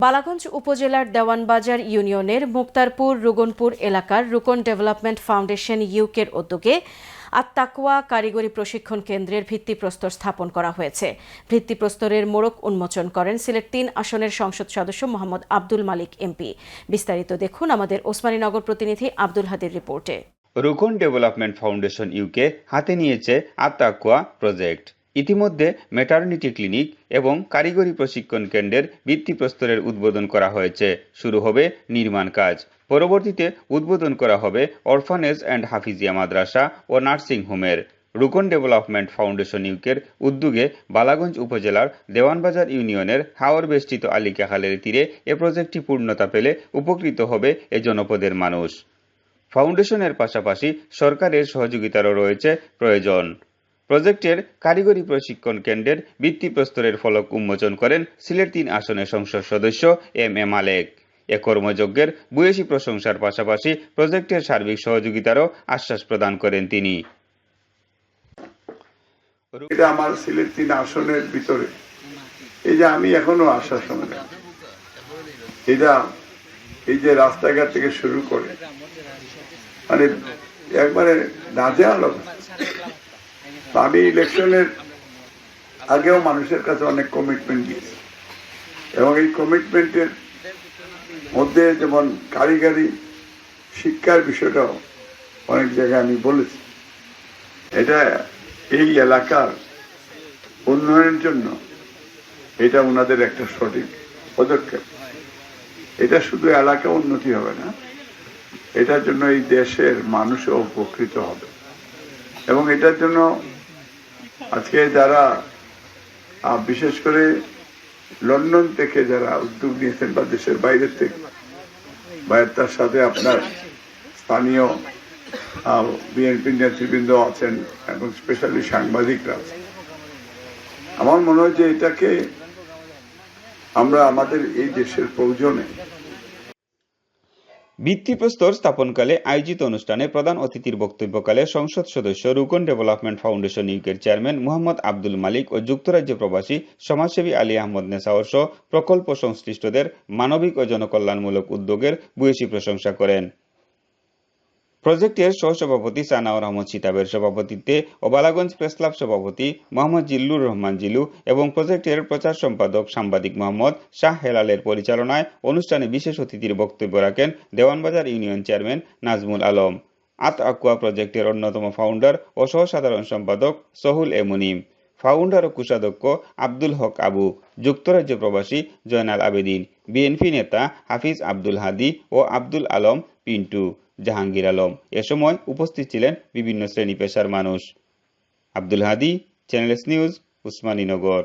বালাগঞ্জ উপজেলার দেওয়ানবাজার ইউনিয়নের মুক্তারপুর রুগনপুর এলাকার রুকন ডেভেলপমেন্ট ফাউন্ডেশন ইউকের উদ্যোগে আত-তাকওয়া কারিগরি প্রশিক্ষণ কেন্দ্রের ভিত্তিপ্রস্তর স্থাপন করা হয়েছে। ভিত্তিপ্রস্তরের মোড়ক উন্মোচন করেন সিলেট ৩ আসনের সংসদ সদস্য মোহাম্মদ আব্দুল মালিক এমপি। বিস্তারিত দেখুন আমাদের ওসমানীনগর প্রতিনিধি আব্দুল হাদির রিপোর্টে। রুকন ডেভেলপমেন্ট ফাউন্ডেশন ইউকে হাতে নিয়েছে আত-তাকওয়া প্রজেক্ট। ইতিমধ্যে ম্যাটারনিটি ক্লিনিক এবং কারিগরি প্রশিক্ষণ কেন্দ্রের ভিত্তিপ্রস্তরের উদ্বোধন করা হয়েছে। শুরু হবে নির্মাণ কাজ। পরবর্তীতে উদ্বোধন করা হবে অরফানেজ অ্যান্ড হাফিজিয়া মাদ্রাসা ও নার্সিং হোমের। রুকন ডেভেলপমেন্ট ফাউন্ডেশন ইউকের উদ্যোগে বালাগঞ্জ উপজেলার দেওয়ানবাজার ইউনিয়নের হাওর বেষ্টিত আলিকা খালের তীরে এ প্রজেক্টটি পূর্ণতা পেলে উপকৃত হবে এ জনপদের মানুষ। ফাউন্ডেশনের পাশাপাশি সরকারের সহযোগিতারও রয়েছে প্রয়োজন। প্রজেক্টের কারিগরি প্রশিক্ষণ কেন্দ্রের ভিত্তিপ্রস্তরের ফলক উন্মোচন করেন সিলেট ৩ আসনের সংসদ সদস্য এম.এ. মালেক। এ কর্মযজ্ঞের ভূয়সী প্রশংসার পাশাপাশি প্রজেক্টের সার্বিক সহযোগিতারও আশ্বাস প্রদান করেন তিনি। এটা আমার সিলেট ৩ আসনের ভিতরে এই যে আমি এখনো আসার সময় এটা এই যে রাস্তাঘাট থেকে শুরু করে মানে একবারে নাজেহাল অবস্থা। আমি ইলেকশনের আগেও মানুষের কাছে অনেক কমিটমেন্ট দিয়েছি এবং এই কমিটমেন্টের মধ্যে যেমন কারিগরি শিক্ষার বিষয়টাও অনেক জায়গায় আমি বলেছি। এটা এই এলাকার উন্নয়নের জন্য এটা ওনাদের একটা সঠিক পদক্ষেপ। এটা শুধু এলাকা উন্নতি হবে না, এটার জন্য এই দেশের মানুষও উপকৃত হবে এবং এটার জন্য আজকে যারা বিশেষ করে লন্ডন থেকে যারা উদ্যোগ নিয়েছেন বা দেশের বাইরের থেকে তার সাথে আপনার স্থানীয় বিএনপি নেতৃবৃন্দ আছেন এবং স্পেশালি সাংবাদিকরা আছেন। আমার মনে হয় যে এটাকে আমরা আমাদের এই দেশের প্রয়োজনে। ভিত্তিপ্রস্তর স্থাপনকালে আয়োজিত অনুষ্ঠানে প্রধান অতিথির বক্তব্যকালে সংসদ সদস্য রুকন ডেভেলপমেন্ট ফাউন্ডেশন ইউকের চেয়ারম্যান মোহাম্মদ আব্দুল মালিক ও যুক্তরাজ্য প্রবাসী সমাজসেবী আলী আহমদ নেসাওর সহ প্রকল্প সংশ্লিষ্টদের মানবিক ও জনকল্যাণমূলক উদ্যোগের ভূয়সী প্রশংসা করেন। প্রজেক্টের সহসভাপতি সানাউর আহমদ সিতাবের সভাপতিত্বে ও বালাগঞ্জ প্রেসক্লাব সভাপতি মোহাম্মদ জিল্লুর রহমান জিলু এবং প্রজেক্টের প্রচার সম্পাদক সাংবাদিক মোহাম্মদ শাহ হেলালের পরিচালনায় অনুষ্ঠানে বিশেষ অতিথির বক্তব্য রাখেন দেওয়ানবাজার ইউনিয়ন চেয়ারম্যান নাজমুল আলম, আত-তাকওয়া প্রজেক্টের অন্যতম ফাউন্ডার ও সহ সাধারণ সম্পাদক সহুল এ মুনিম, ফাউন্ডার ও কোষাধ্যক্ষ আব্দুল হক আবু, যুক্তরাজ্য প্রবাসী জয়নাল আবেদিন, বিএনপি নেতা হাফিজ আব্দুল হাদি ও আব্দুল আলম পিন্টু, জাহাঙ্গীর আলম। এ সময় উপস্থিত ছিলেন বিভিন্ন শ্রেণী পেশার মানুষ। আব্দুল হাদি, চ্যানেল এস নিউজ, উসমানীনগর।